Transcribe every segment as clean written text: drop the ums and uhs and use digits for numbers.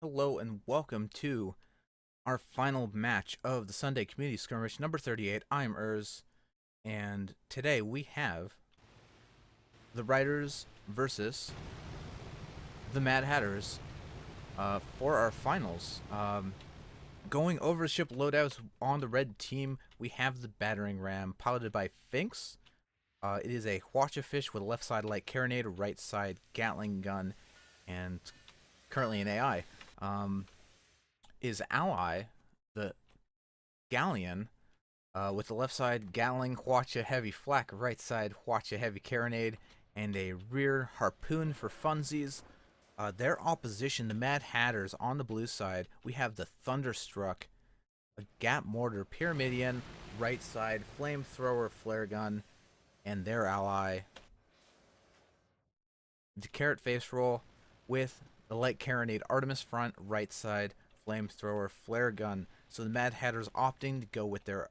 Hello and welcome to our final match of the Sunday Community Skirmish number 38. I'm Urs, and today we have the Ryders versus the Mad Hatters for our finals. Going over ship loadouts on the red team, we have the Battering Ram piloted by Finks. It is a Hwacha fish with a left side light carronade, right side Gatling gun, and currently an AI. His ally, the Galleon, with the left side Gatling Hwacha heavy flak, right side Hwacha heavy carronade, and a rear harpoon for funsies. Their opposition, the Mad Hatters, on the blue side, we have the Thunderstruck, a Gap Mortar Pyramidian, right side Flamethrower Flare Gun, and their ally, the Carrot Face Roll, with the Light Carronade Artemis front, right side Flamethrower Flare Gun. So the Mad Hatters opting to go with their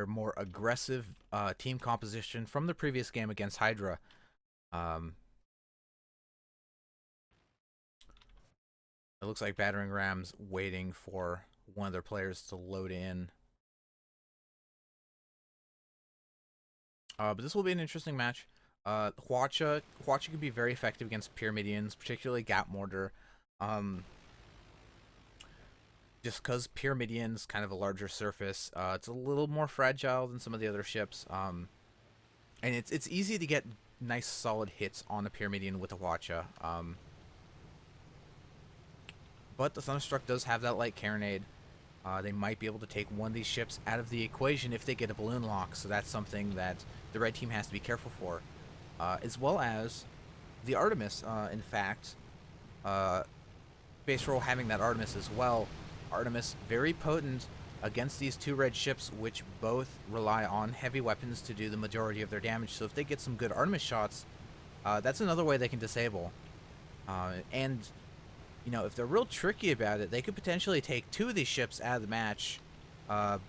more aggressive team composition from the previous game against Hydra. It looks like Battering Ram's waiting for one of their players to load in. But this will be an interesting match. Hwacha can be very effective against Pyramidians, particularly Gap Mortar. Just because Pyramidian's kind of a larger surface, it's a little more fragile than some of the other ships. And it's easy to get nice solid hits on a Pyramidian with a Hwacha. But the Thunderstruck does have that light carronade. They might be able to take one of these ships out of the equation if they get a balloon lock, so that's something that the red team has to be careful for. As well as the Artemis, in fact. Base roll having that Artemis as well. Artemis very potent against these two red ships, which both rely on heavy weapons to do the majority of their damage. So if they get some good Artemis shots, that's another way they can disable. And you know, if they're real tricky about it, they could potentially take two of these ships out of the match by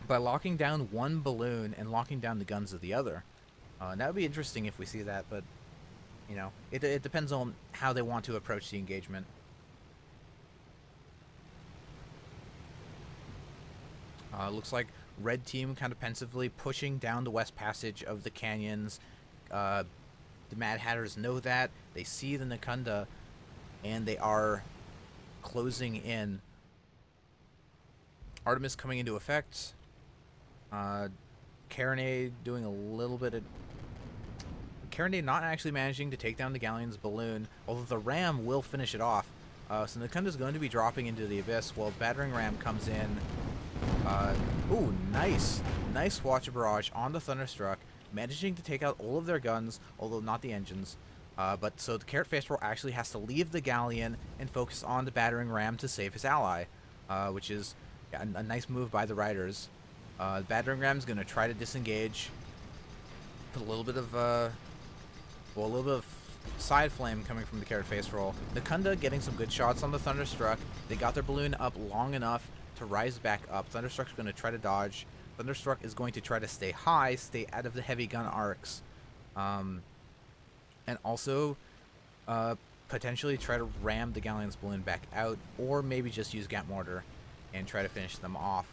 locking down one balloon and locking down the guns of the other. That would be interesting if we see that, but, you know, it depends on how they want to approach the engagement. Looks like red team kind of pensively pushing down the west passage of the canyons. The Mad Hatters know that. They see the Nakunda, and they are closing in. Artemis coming into effect. Carronade doing a little bit of... Carronade not actually managing to take down the Galleon's balloon, although the Ram will finish it off. So Nakunda's going to be dropping into the abyss while Battering Ram comes in. Ooh, nice. Nice Hwacha barrage on the Thunderstruck, managing to take out all of their guns, although not the engines. But so the Carrot Face Roll actually has to leave the Galleon and focus on the Battering Ram to save his ally, which is a nice move by the Ryders. The Battering Ram's going to try to disengage, put a little bit of side flame coming from the Carrot Face Roll. Nakunda getting some good shots on the Thunderstruck. They got their balloon up long enough to rise back up. Thunderstruck's going to try to dodge. Thunderstruck is going to try to stay high, stay out of the heavy gun arcs. And also potentially try to ram the Galleon's balloon back out, or maybe just use Gap Mortar and try to finish them off.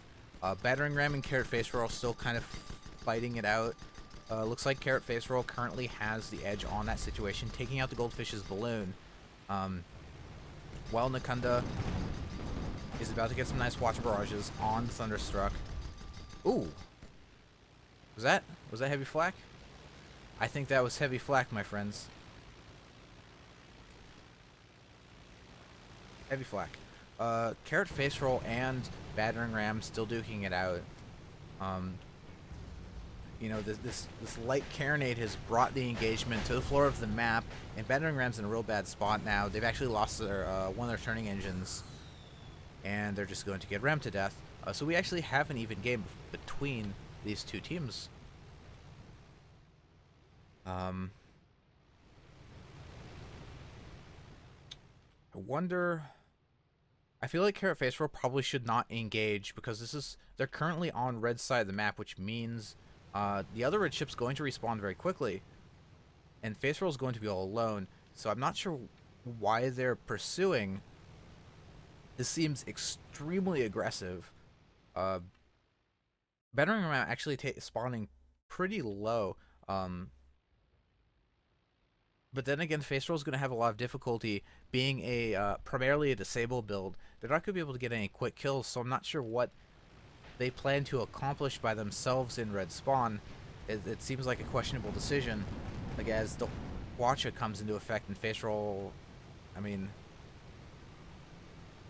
Battering Ram and Carrot Face Roll still kind of fighting it out. Looks like Carrot Face Roll currently has the edge on that situation, taking out the Goldfish's balloon. While Nakunda is about to get some nice Hwacha barrages on the Thunderstruck. Ooh. Was that heavy flak? I think that was heavy flak, my friends. Heavy flak. Carrot Face Roll and Battering Ram still duking it out. You know, this light carronade has brought the engagement to the floor of the map, and Battering Ram's in a real bad spot now. They've actually lost their one of their turning engines, and they're just going to get rammed to death. So we actually have an even game between these two teams. I wonder... I feel like Carrot Face Roll probably should not engage, because they're currently on red side of the map, which means the other red ship's going to respawn very quickly, and Face Roll is going to be all alone. So I'm not sure why they're pursuing. This seems extremely aggressive. Uh, Battering ram actually spawning pretty low. But then again, Face Roll is going to have a lot of difficulty being a primarily a disable build. They're not going to be able to get any quick kills, so I'm not sure what they plan to accomplish by themselves in red spawn. It seems like a questionable decision. Like, as the Watcha comes into effect in Face Roll, I mean,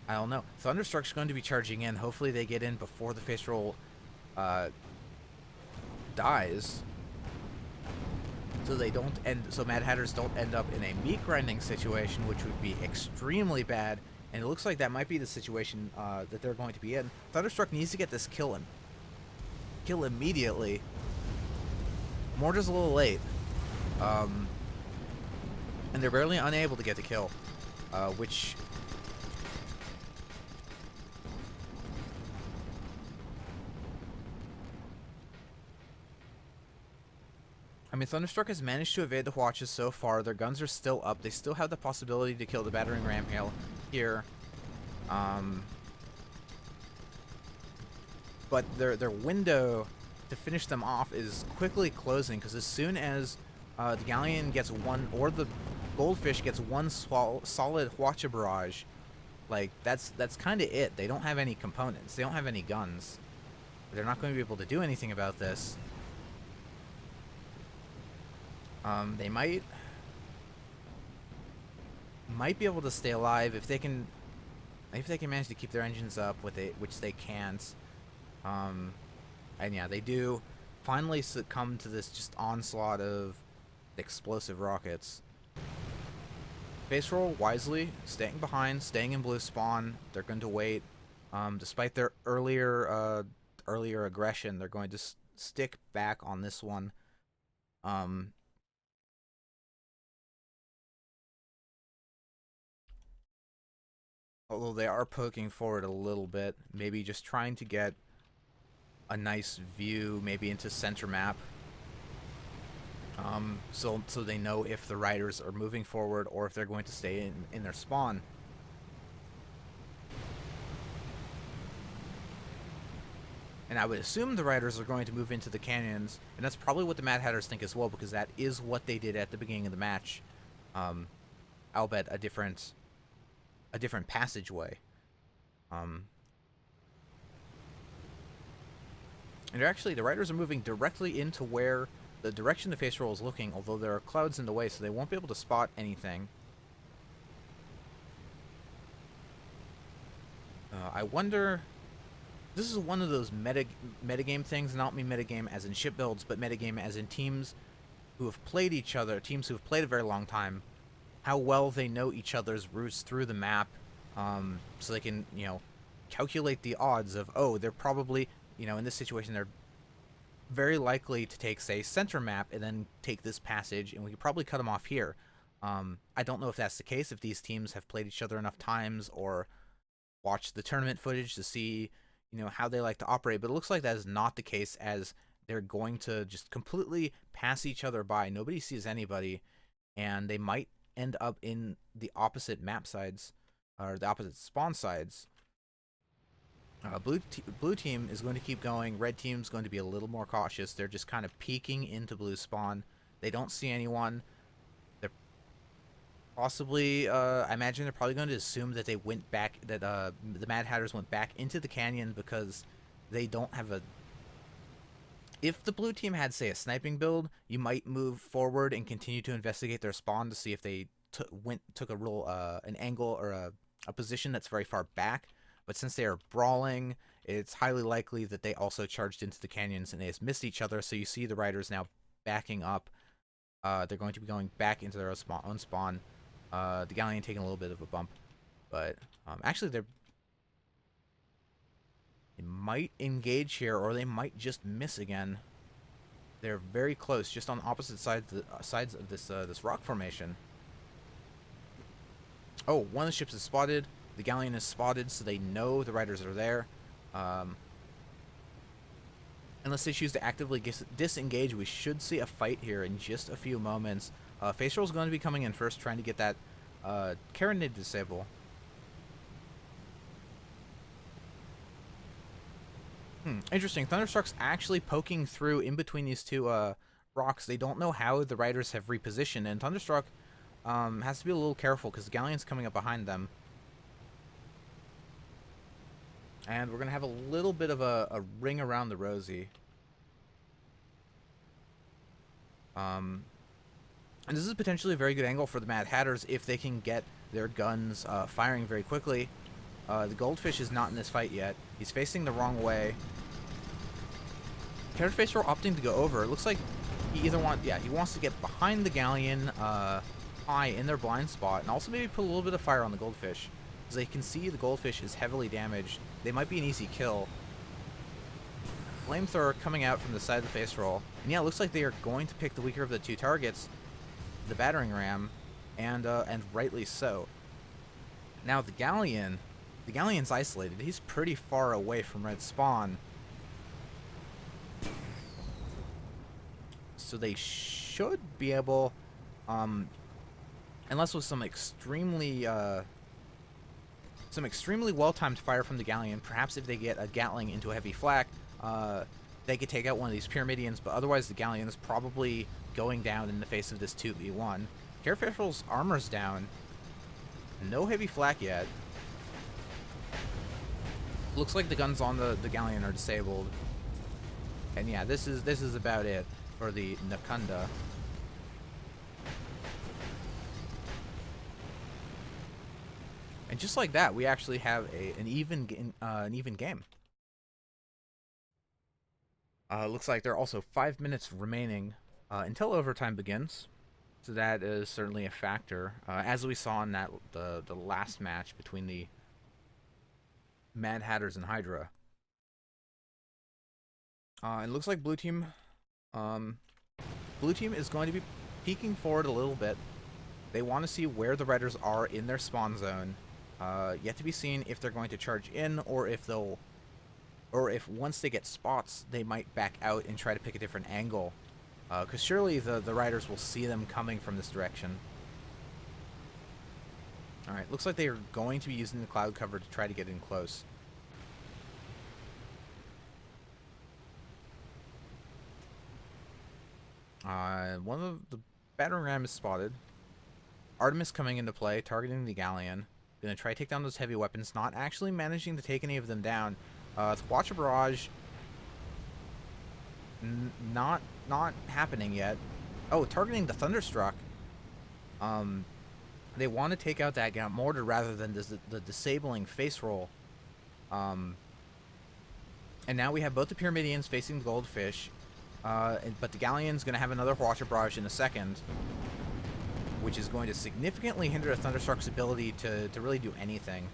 I don't know. Thunderstruck's going to be charging in. Hopefully they get in before the Face Roll dies. So Mad Hatters don't end up in a meat grinding situation, which would be extremely bad. And it looks like that might be the situation that they're going to be in. Thunderstruck needs to get this kill immediately. Mortar's a little late. And they're barely unable to get the kill, which... I mean, Thunderstruck has managed to evade the Watches so far. Their guns are still up. They still have the possibility to kill the Battering Ram here. But their window to finish them off is quickly closing, because as soon as the Galleon gets one, or the Goldfish gets one solid Hwacha barrage, like, that's kind of it. They don't have any components. They don't have any guns. They're not going to be able to do anything about this. They might be able to stay alive if they can manage to keep their engines up, which they can't. And yeah, they do finally succumb to this just onslaught of explosive rockets. Face Roll wisely, staying behind, staying in blue spawn. They're going to wait. Despite their earlier aggression, they're going to stick back on this one. Although they are poking forward a little bit, maybe just trying to get a nice view, maybe into center map. So they know if the Ryders are moving forward or if they're going to stay in their spawn. And I would assume the Ryders are going to move into the canyons, and that's probably what the Mad Hatters think as well, because that is what they did at the beginning of the match. Albeit a different passageway. And the Ryders are moving directly into where the direction the Face Roll is looking, although there are clouds in the way, so they won't be able to spot anything. I wonder... This is one of those metagame things, not me metagame as in ship builds, but metagame as in teams who have played each other, teams who have played a very long time, how well they know each other's routes through the map, so they can, calculate the odds of, oh, they're probably, in this situation, they're very likely to take, say, center map and then take this passage, and we could probably cut them off here. I don't know if that's the case, if these teams have played each other enough times or watched the tournament footage to see, how they like to operate, but it looks like that is not the case, as they're going to just completely pass each other by. Nobody sees anybody, and they might end up in the opposite map sides, or the opposite spawn sides. Blue team is going to keep going. Red team's going to be a little more cautious. They're just kind of peeking into blue spawn. They don't see anyone. They're possibly, I imagine they're probably going to assume that they went back, that the Mad Hatters went back into the canyon, because they don't have a... If the blue team had, say, a sniping build, you might move forward and continue to investigate their spawn to see if they took a real an angle or a position that's very far back. But since they are brawling, it's highly likely that they also charged into the canyons and they just missed each other. So you see the Ryders now backing up. They're going to be going back into their own spawn. The Galleon taking a little bit of a bump, but actually they might engage here, or they might just miss again. They're very close, just on opposite sides of this rock formation. Oh, one of the ships is spotted. The Galleon is spotted, so they know the Ryders are there. Unless they choose to actively disengage, we should see a fight here in just a few moments. Face Roll is going to be coming in first, trying to get that Carronade disable. Interesting. Thunderstruck's actually poking through in between these two rocks. They don't know how the Riders have repositioned, and Thunderstruck has to be a little careful because the Galleon's coming up behind them. And we're going to have a little bit of a ring around the rosy. And this is potentially a very good angle for the Mad Hatters if they can get their guns firing very quickly. The Goldfish is not in this fight yet. He's facing the wrong way. Carrot Facer opting to go over. It looks like he either he wants to get behind the Galleon high in their blind spot, and also maybe put a little bit of fire on the Goldfish. As they can see, the Goldfish is heavily damaged. They might be an easy kill. Flamethrower coming out from the side of the face roll. And yeah, it looks like they are going to pick the weaker of the two targets, the battering ram, and rightly so. Now the Galleon's isolated. He's pretty far away from red spawn. So they should be able, unless with some extremely well-timed fire from the Galleon, perhaps if they get a Gatling into a heavy flak, they could take out one of these Pyramidians, but otherwise the Galleon is probably going down in the face of this 2v1. Careful's armor's down. No heavy flak yet. Looks like the guns on the Galleon are disabled. And yeah, this is about it for the Nakunda. And just like that, we actually have an even game. Looks like there are also 5 minutes remaining until overtime begins, so that is certainly a factor. As we saw in that the last match between the Mad Hatters and Hydra. It looks like blue team is going to be peeking forward a little bit. They want to see where the Ryders are in their spawn zone. Yet to be seen if they're going to charge in, or if once they get spots, they might back out and try to pick a different angle. Because surely the Ryders will see them coming from this direction. Alright, looks like they are going to be using the cloud cover to try to get in close. One of the battering ram is spotted. Artemis coming into play, targeting the Galleon. Gonna try to take down those heavy weapons, not actually managing to take any of them down. Watch a barrage. Not happening yet. Oh, targeting the Thunderstruck. They want to take out that mortar rather than the disabling face roll. And now we have both the Pyramidians facing the Goldfish. But the Galleon's going to have another Watcher Barrage in a second, which is going to significantly hinder the Thunderstruck's ability to really do anything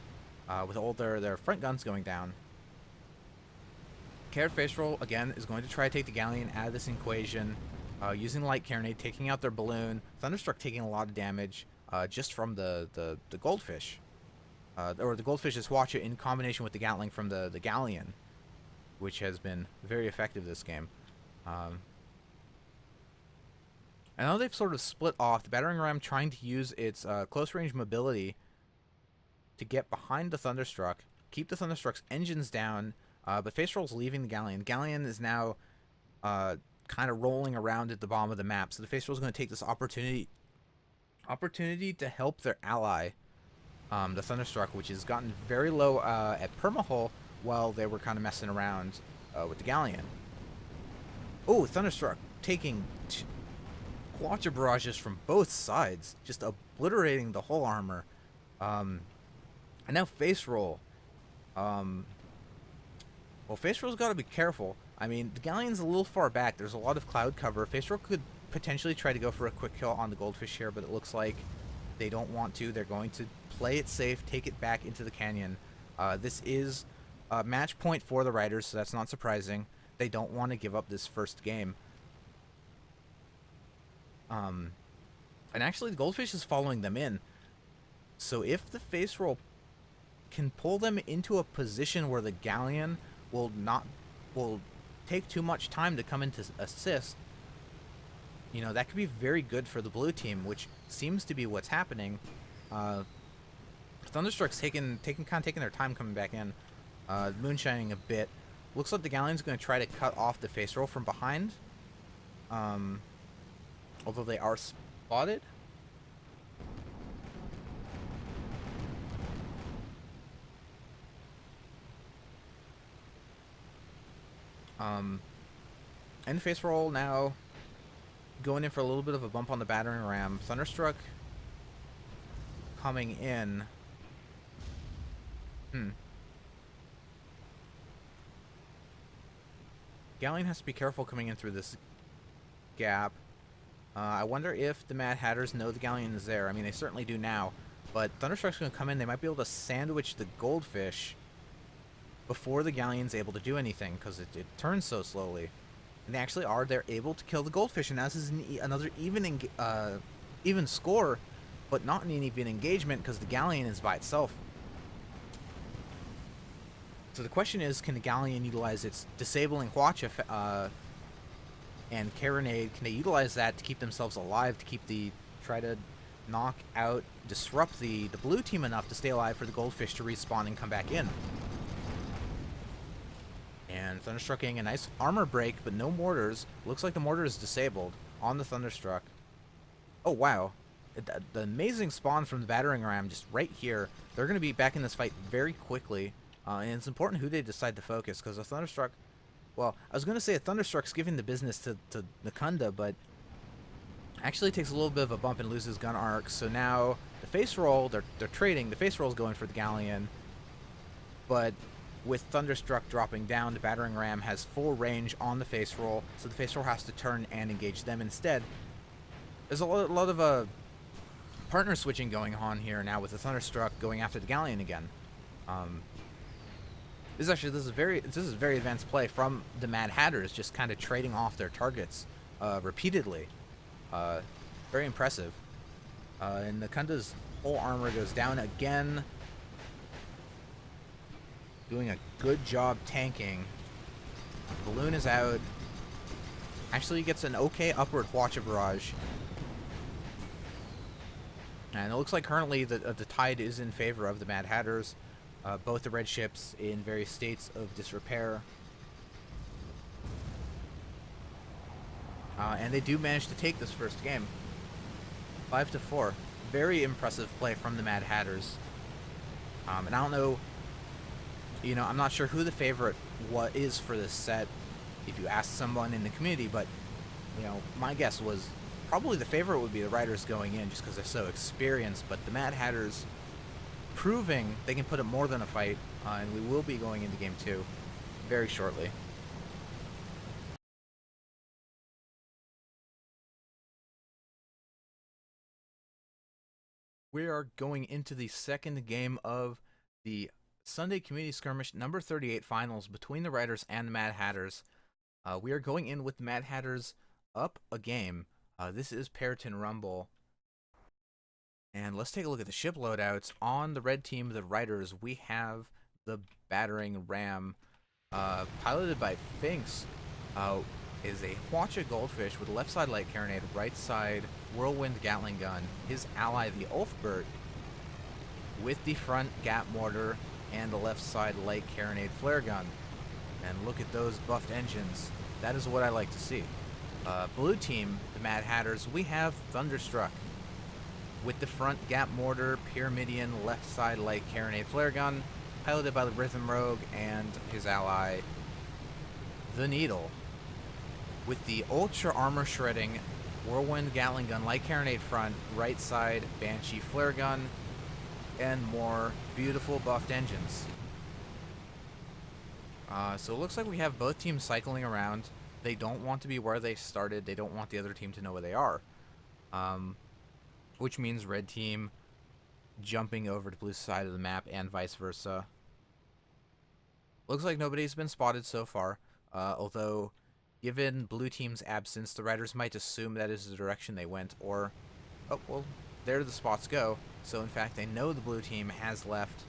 with all their front guns going down. Carrot Face Roll, again, is going to try to take the Galleon out of this equation, using Light Carronade, taking out their balloon. Thunderstruck taking a lot of damage just from the Goldfish. Or the Goldfish's Watcher in combination with the Gatling from the Galleon, which has been very effective this game. I know they've sort of split off. The battering ram trying to use its close range mobility to get behind the Thunderstruck, keep the Thunderstruck's engines down, but Face Roll's leaving the Galleon. Galleon is now kind of rolling around at the bottom of the map, so the Face Roll's going to take this opportunity to help their ally, the Thunderstruck, which has gotten very low at permahull while they were kind of messing around with the Galleon. Oh, Thunderstruck taking Watcher barrages from both sides, just obliterating the whole armor. And now Face Roll. Well, Face Roll's got to be careful. I mean, the Galleon's a little far back. There's a lot of cloud cover. Face Roll could potentially try to go for a quick kill on the Goldfish here, but it looks like they don't want to. They're going to play it safe, take it back into the canyon. This is a match point for the Ryders, so that's not surprising. They don't want to give up this first game. And actually, the Goldfish is following them in. So if the Face Roll can pull them into a position where the Galleon will take too much time to come in to assist, you know, that could be very good for the blue team, which seems to be what's happening. Thunderstruck's taking their time coming back in, moonshining a bit. Looks like the Galleon's going to try to cut off the face roll from behind. Although they are spotted. And face roll now going in for a little bit of a bump on the battering ram. Thunderstruck coming in. Galleon has to be careful coming in through this gap. I wonder if the Mad Hatters know the Galleon is there. I mean, they certainly do now. But Thunderstruck's going to come in. They might be able to sandwich the Goldfish before the Galleon's able to do anything, because it turns so slowly. And they actually are. They're able to kill the Goldfish, and this is another even score, but not an even engagement, because the Galleon is by itself. So the question is, can the Galleon utilize its disabling Hwacha and Carronade? Can they utilize that to keep themselves alive, to try to knock out, disrupt the blue team enough to stay alive for the Goldfish to respawn and come back in? And Thunderstruck getting a nice armor break, but no mortars. Looks like the mortar is disabled on the Thunderstruck. Oh, wow. The amazing spawn from the battering ram just right here. They're going to be back in this fight very quickly. And it's important who they decide to focus, because a Thunderstruck... Well, I was going to say a Thunderstruck's giving the business to Nakunda, but actually takes a little bit of a bump and loses gun arc. So now the face roll, they're trading. The face roll's going for the Galleon. But with Thunderstruck dropping down, the battering ram has full range on the face roll, so the face roll has to turn and engage them instead. There's a lot of partner switching going on here now, with the Thunderstruck going after the Galleon again. This is very advanced play from the Mad Hatters, just kind of trading off their targets repeatedly. Very impressive. And Nakunda's whole armor goes down again. Doing a good job tanking. Balloon is out. Actually gets an okay upward Hwacha barrage. And it looks like currently the tide is in favor of the Mad Hatters. Both the red ships in various states of disrepair. And they do manage to take this first game. 5-4. Very impressive play from the Mad Hatters. And I don't know... I'm not sure who the favorite is for this set if you ask someone in the community, but, my guess was probably the favorite would be the Ryders going in, just because they're so experienced, but the Mad Hatters proving they can put up more than a fight, and we will be going into Game 2 very shortly. We are going into the second game of the Sunday Community Skirmish number 38 finals between the Ryders and the Mad Hatters. We are going in with the Mad Hatters up a game. This is Periton Rumble. And let's take a look at the ship loadouts. On the red team, the Ryders, we have the battering ram, piloted by Finks, is a Hwacha Goldfish with left side light carronade, right side whirlwind Gatling gun. His ally, the Ulfbert, with the front gap mortar and the left side light carronade flare gun. And look at those buffed engines. That is what I like to see. Blue team, the Mad Hatters, we have Thunderstruck with the front gap mortar, Pyramidian, left side light carronade flare gun, piloted by the Rhythm Rogue and his ally, the Needle, with the ultra armor shredding whirlwind Gatling gun, light carronade front, right side Banshee flare gun, and more beautiful buffed engines. So it looks like we have both teams cycling around. They don't want to be where they started. They don't want the other team to know where they are. Which means red team jumping over to blue side of the map and vice versa. Looks like nobody's been spotted so far. Although, given blue team's absence, the Ryders might assume that is the direction they went. Or, oh, well, there the spots go. So in fact, they know the blue team has left.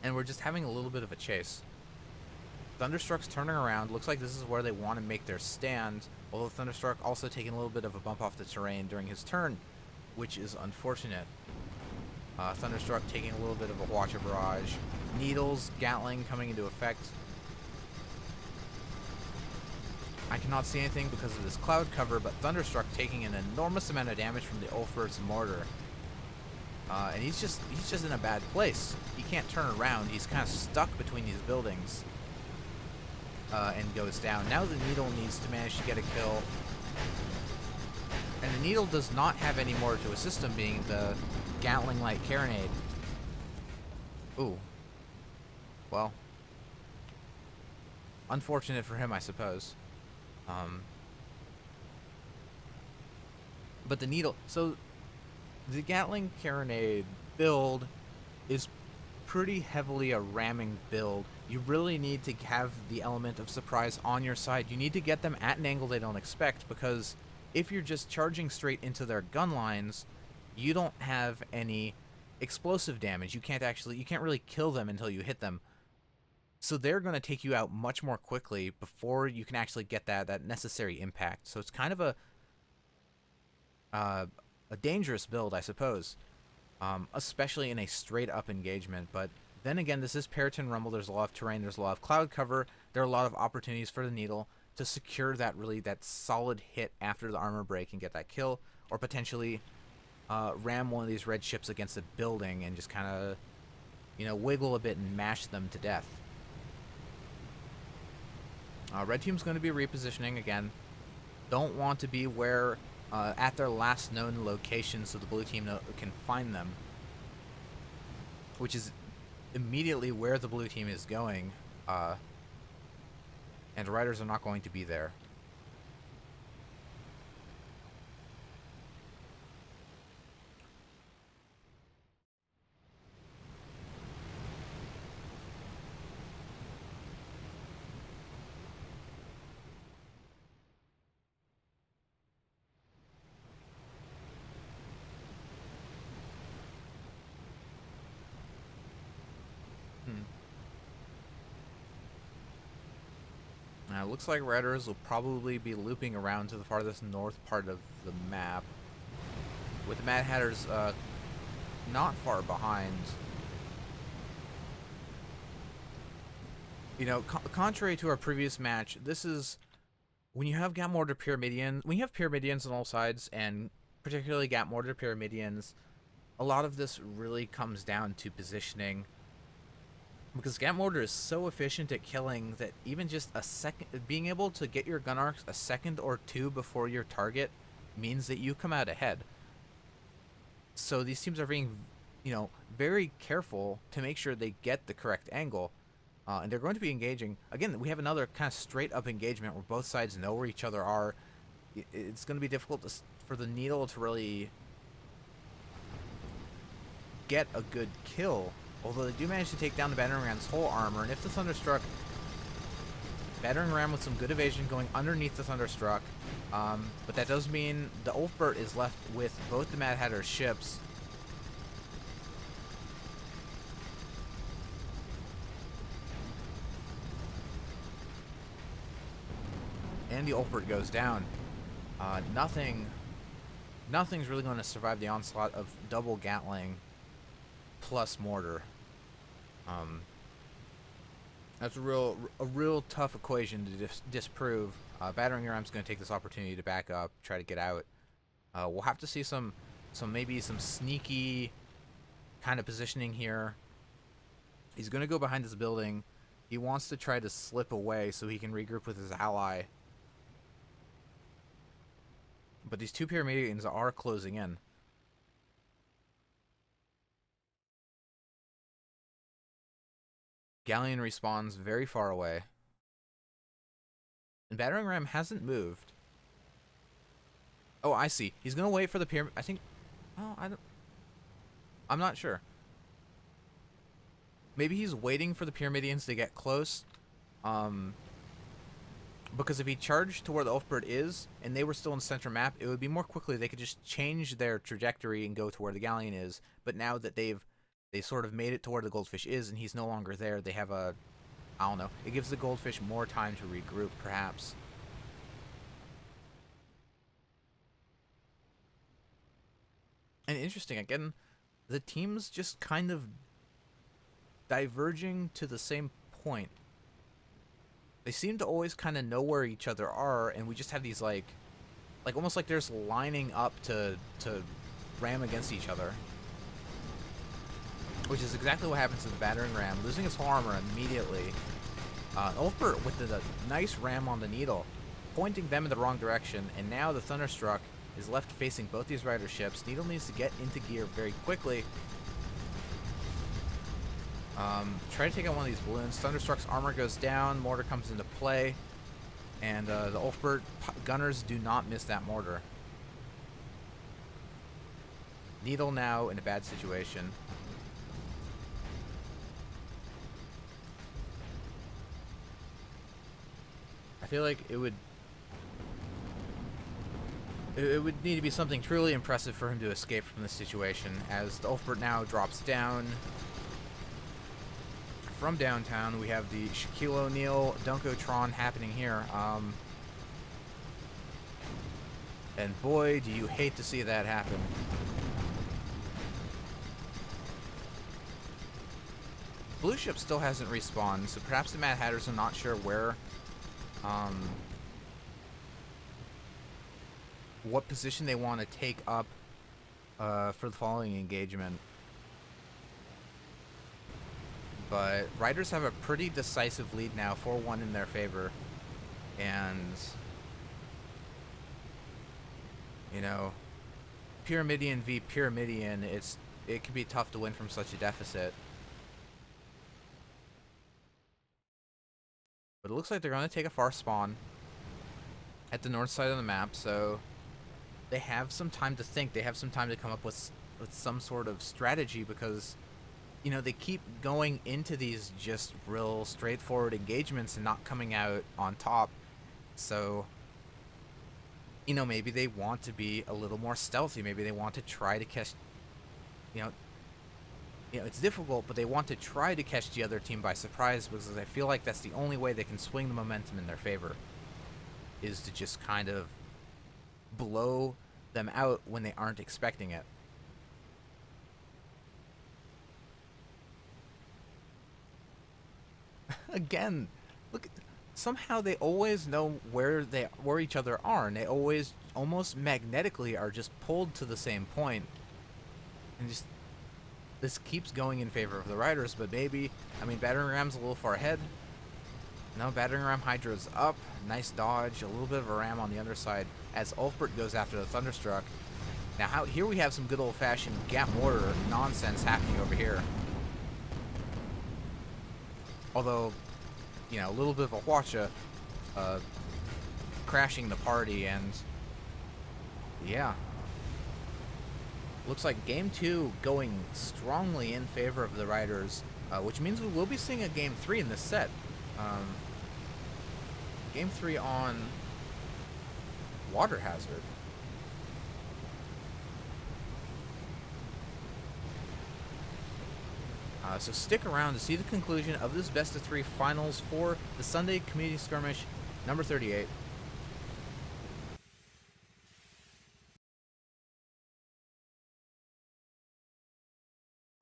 And we're just having a little bit of a chase. Thunderstruck's turning around. Looks like this is where they want to make their stand. Although Thunderstruck also taking a little bit of a bump off the terrain during his turn. which is unfortunate. Thunderstruck taking a little bit of a Watcher barrage. Needles, Gatling coming into effect. I cannot see anything because of this cloud cover, but Thunderstruck taking an enormous amount of damage from the Ulfbert's mortar. And he's just in a bad place. He can't turn around. He's kind of stuck between these buildings. And goes down. Now the Needle needs to manage to get a kill. And the Needle does not have any more to assist him, being the Gatling Light Carronade. Ooh. Well. Unfortunate for him, I suppose. But the Needle... So, the Gatling Carronade build is pretty heavily a ramming build. You really need to have the element of surprise on your side. You need to get them at an angle they don't expect, because if you're just charging straight into their gun lines, you don't have any explosive damage. You can't really kill them until you hit them. So they're going to take you out much more quickly before you can actually get that necessary impact. So it's kind of a dangerous build, I suppose, especially in a straight-up engagement. But then again, this is Periton Rumble. There's a lot of terrain. There's a lot of cloud cover. There are a lot of opportunities for the Needle to secure that solid hit after the armor break and get that kill, or potentially ram one of these red ships against a building and just kind of, wiggle a bit and mash them to death. Red team's going to be repositioning again. Don't want to be where at their last known location, so the blue team can find them, which is immediately where the blue team is going. And Ryders are not going to be there. Now, it looks like Ryders will probably be looping around to the farthest north part of the map, with the Mad Hatters not far behind. Contrary to our previous match, this is when you have Gap Mortar Pyramidians, when you have Pyramidians on all sides, and particularly Gap Mortar Pyramidians, a lot of this really comes down to positioning. Because Gap Mortar is so efficient at killing that even just a second, being able to get your gun arcs a second or two before your target means that you come out ahead. So these teams are being, very careful to make sure they get the correct angle. And they're going to be engaging. Again, we have another kind of straight up engagement where both sides know where each other are. It's going to be difficult for the Needle to really get a good kill. Although they do manage to take down the Battering Ram's whole armor, and if the Thunderstruck... Battering Ram with some good evasion going underneath the Thunderstruck, but that does mean the Ulfbert is left with both the Mad Hatter's ships. And the Ulfbert goes down. Nothing's really going to survive the onslaught of double Gatling plus mortar. That's a real tough equation to disprove. Battering Ram's going to take this opportunity to back up, try to get out. We'll have to see maybe some sneaky kind of positioning here. He's going to go behind this building. He wants to try to slip away so he can regroup with his ally. But these two Pyramidians are closing in. Galleon respawns very far away. And Battering Ram hasn't moved. Oh, I see. He's going to wait for the pyramid. I think... Oh, I'm not sure. Maybe he's waiting for the Pyramidians to get close. Because if he charged to where the Ulfbert is, and they were still in the center map, it would be more quickly. They could just change their trajectory and go to where the Galleon is. But now that they sort of made it to where the Goldfish is, and he's no longer there, they have I don't know. It gives the Goldfish more time to regroup, perhaps. And interesting, again, the teams just kind of diverging to the same point. They seem to always kind of know where each other are, and we just have these like almost like they're just lining up to ram against each other. Which is exactly what happens to the battering ram, losing his whole armor immediately. Ulfbert with the nice ram on the needle, pointing them in the wrong direction, and now the Thunderstruck is left facing both these rider ships. Needle needs to get into gear very quickly. Try to take out one of these balloons. Thunderstruck's armor goes down, mortar comes into play, and the Ulfbert gunners do not miss that mortar. Needle now in a bad situation. I feel like it would need to be something truly impressive for him to escape from this situation, as the Ulfbert now drops down. From downtown, we have the Shaquille O'Neal Dunkotron happening here. And boy, do you hate to see that happen. Blue ship still hasn't respawned, so perhaps the Mad Hatters are not sure where, what position they want to take up for the following engagement. But Ryders have a pretty decisive lead now, 4-1 in their favor. And, you know, Pyramidion v. Pyramidion, it can be tough to win from such a deficit. But it looks like they're going to take a far spawn at the north side of the map, so they have some time to think. They have some time to come up with some sort of strategy, because, you know, they keep going into these just real straightforward engagements and not coming out on top. So, you know, maybe they want to be a little more stealthy. Maybe they want to try to catch, you know, it's difficult, but they want to try to catch the other team by surprise, because I feel like that's the only way they can swing the momentum in their favor, is to just kind of blow them out when they aren't expecting it. Again, look, somehow they always know where each other are, and they always almost magnetically are just pulled to the same point. And just this keeps going in favor of the Ryders, but maybe, I mean, battering ram's a little far ahead. No, battering ram Hydra's up. Nice dodge, a little bit of a ram on the underside as Ulfbert goes after the Thunderstruck. Now, here we have some good old-fashioned gap mortar nonsense happening over here. Although, you know, a little bit of a Hwacha crashing the party, and yeah. Looks like Game 2 going strongly in favor of the Ryders, which means we will be seeing a Game 3 in this set. Game 3 on Water Hazard. So stick around to see the conclusion of this best-of-3 finals for the Sunday Community Skirmish number 38.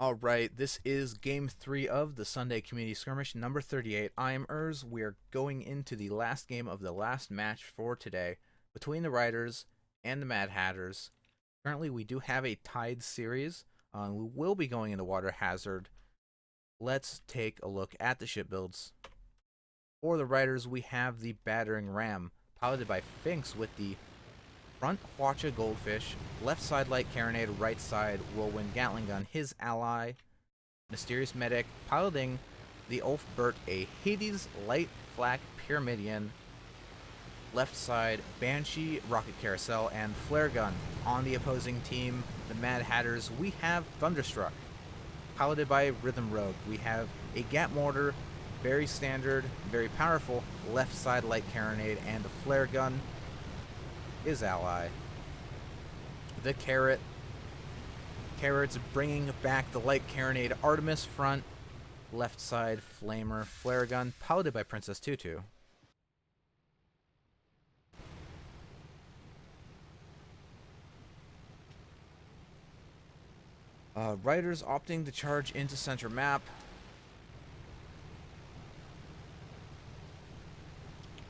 Alright, this is Game 3 of the Sunday Community Skirmish number 38. I am Urs. We are going into the last game of the last match for today between the Ryders and the Mad Hatters. Currently, we do have a tied series. We will be going into Water Hazard. Let's take a look at the ship builds. For the Ryders, we have the Battering Ram, piloted by Finks with the front Hwacha Goldfish, left side Light Carronade, right side Whirlwind Gatling Gun. His ally, Mysterious Medic, piloting the Ulfbert, a Hades Light Flak Pyramidion. Left side Banshee, Rocket Carousel, and Flare Gun. On the opposing team, the Mad Hatters, we have Thunderstruck, piloted by Rhythm Rogue. We have a Gap Mortar, very standard, very powerful, left side Light Carronade, and a Flare Gun. His ally, the Carrot. Carrot's bringing back the Light Carronade Artemis front, left side Flamer, Flare Gun, piloted by Princess Tutu. Ryders opting to charge into center map.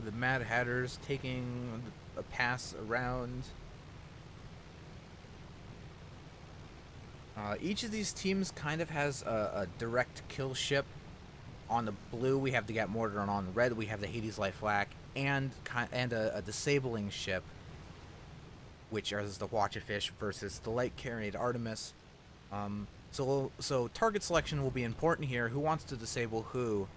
The Mad Hatters taking a pass around. Each of these teams kind of has a direct kill ship. On the blue, we have the Gat Mortar, and on the red, we have the Hades Light Flak, and a disabling ship, which is the Watchafish versus the Light Carried Artemis. So target selection will be important here. Who wants to disable who?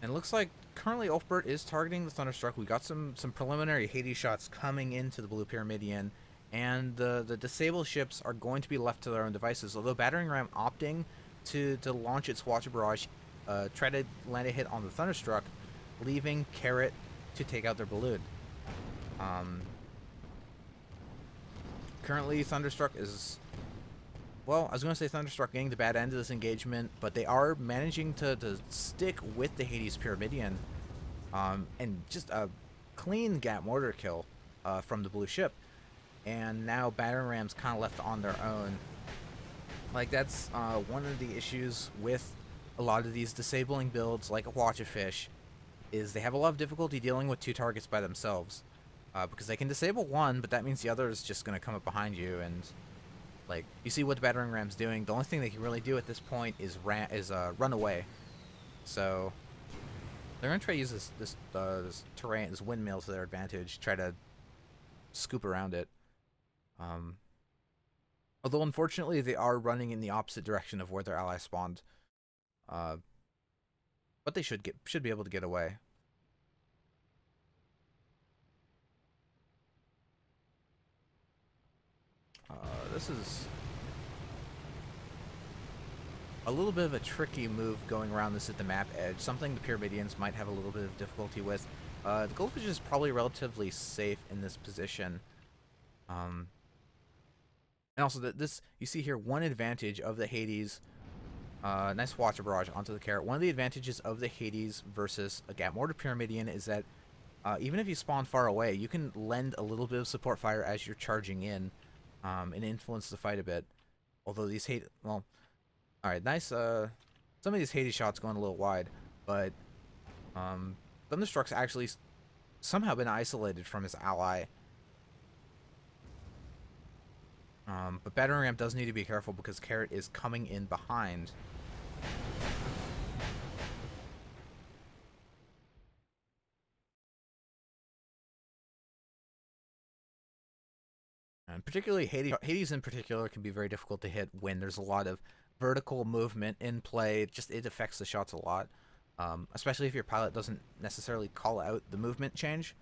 And it looks like currently Ulfbert is targeting the Thunderstruck. We got some preliminary Hades shots coming into the Blue Pyramidian, and the disable ships are going to be left to their own devices. Although Battering Ram opting to launch its Watcher Barrage, try to land a hit on the Thunderstruck, leaving Carrot to take out their balloon. Currently Thunderstruck is, well, I was going to say Thunderstruck getting the bad end of this engagement, but they are managing to stick with the Hades Pyramidian, and just a clean Gat Mortar kill from the blue ship. And now Battering Ram's kind of left on their own. Like, that's one of the issues with a lot of these disabling builds, like a Watchafish, is they have a lot of difficulty dealing with two targets by themselves. Because they can disable one, but that means the other is just going to come up behind you, and like, you see what the Battering Ram's doing. The only thing they can really do at this point is run away. So they're going to try to use this terrain, this windmill, to their advantage, try to scoop around it. Although unfortunately they are running in the opposite direction of where their allies spawned. But they should be able to get away. This is a little bit of a tricky move going around this at the map edge. Something the Pyramidians might have a little bit of difficulty with. The Goldfish is probably relatively safe in this position. And also, this you see here, one advantage of the Hades. Nice Watcher Barrage onto the Carrot. One of the advantages of the Hades versus a Gat Mortar Pyramidian is that even if you spawn far away, you can lend a little bit of support fire as you're charging in. And influence the fight a bit. Although these alright, nice, some of these Hades shots going a little wide, but, Thunderstruck's actually somehow been isolated from his ally. But Battering Ram does need to be careful because Carrot is coming in behind. And particularly Hades in particular can be very difficult to hit when there's a lot of vertical movement in play. It affects the shots a lot, especially if your pilot doesn't necessarily call out the movement change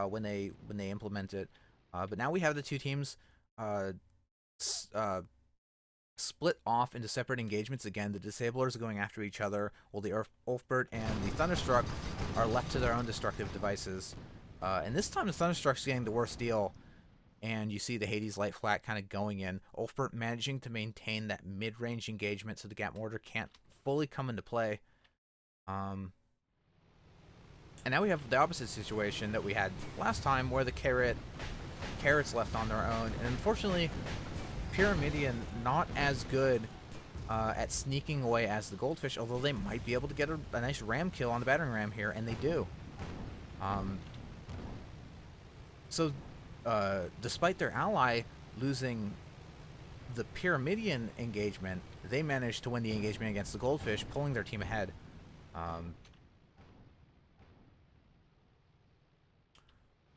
when they implement it. But now we have the two teams split off into separate engagements again. The Disablers are going after each other, while the Ulfbert and the Thunderstruck are left to their own destructive devices. And this time the Thunderstruck's getting the worst deal. And you see the Hades Light Flak kind of going in. Ulfbert managing to maintain that mid-range engagement so the Gat Mortar can't fully come into play. And now we have the opposite situation that we had last time, where the Carrot's left on their own. And unfortunately, Pyramidian not as good at sneaking away as the Goldfish, although they might be able to get a nice ram kill on the Battering Ram here, and they do. Despite their ally losing the Pyramidian engagement, they managed to win the engagement against the Goldfish, pulling their team ahead.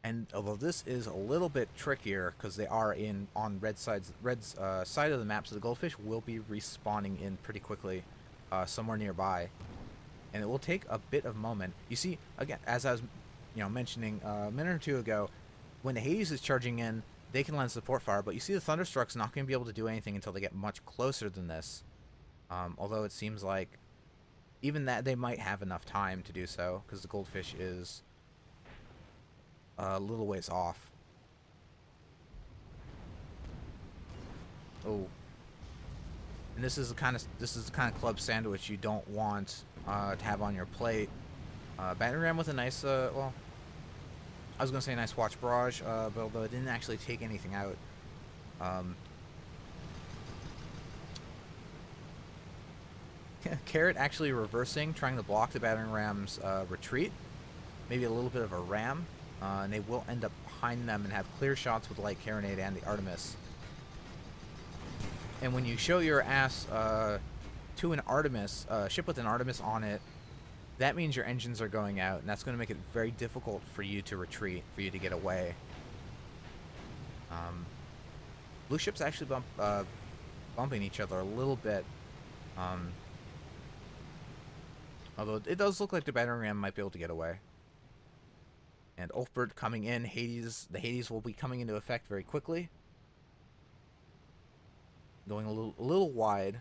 And although this is a little bit trickier because they are on Red's side of the map, so the Goldfish will be respawning in pretty quickly somewhere nearby, and it will take a bit of moment. You see, again, as I was mentioning a minute or two ago, when the Hades is charging in, they can lend support fire, but you see the Thunderstruck's not going to be able to do anything until they get much closer than this. Although it seems like even that they might have enough time to do so, because the Goldfish is a little ways off. Oh. And this is the kind of club sandwich you don't want to have on your plate. Battering Ram with a nice, well, I was going to say a nice watch barrage, but although it didn't actually take anything out. Carrot actually reversing, trying to block the battering ram's retreat. Maybe a little bit of a ram, and they will end up behind them and have clear shots with the light carronade and the Artemis. And when you show your ass to an Artemis, ship with an Artemis on it, that means your engines are going out, and that's going to make it very difficult for you to retreat, for you to get away. Blue ships actually bumping each other a little bit. Although it does look like the battering ram might be able to get away. And Ulfbert coming in, the Hades will be coming into effect very quickly. Going a little wide.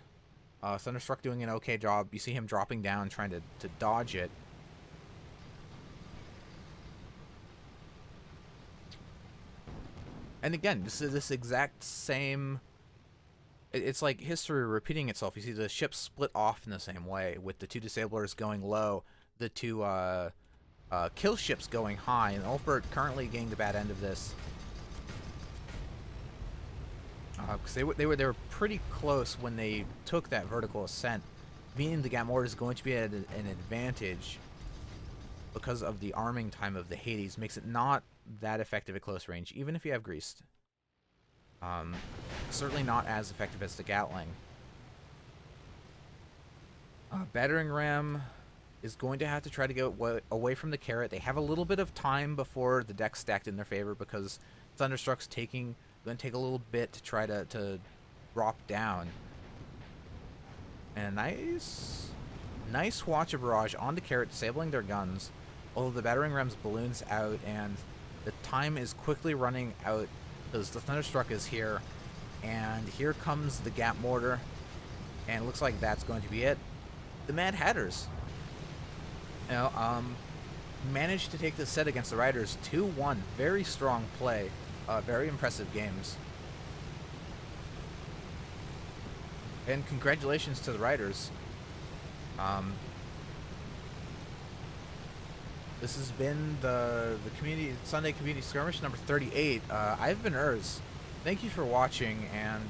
Thunderstruck doing an okay job. You see him dropping down, trying to dodge it. And again, this is this exact same... It's like history repeating itself. You see the ships split off in the same way, with the two disablers going low, the two kill ships going high, and Ulfbert currently getting the bad end of this. Because they were pretty close when they took that vertical ascent, meaning the Gatmord is going to be at an advantage because of the arming time of the Hades. Makes it not that effective at close range, even if you have greased. Certainly not as effective as the Gatling. Battering ram is going to have to try to go away from the carrot. They have a little bit of time before the deck's stacked in their favor, because Thunderstruck's going to take a little bit to try to drop down. And nice watcher barrage on the carrot, disabling their guns. Although the battering ram's balloons out, and the time is quickly running out because the Thunderstruck is here, and here comes the Gap Mortar, and it looks like that's going to be it. The Mad Hatters, managed to take this set against the Ryders 2-1. Very strong play, very impressive games, and congratulations to the Ryders. This has been the Sunday Community Skirmish number 38. I've been Urs. Thank you for watching, and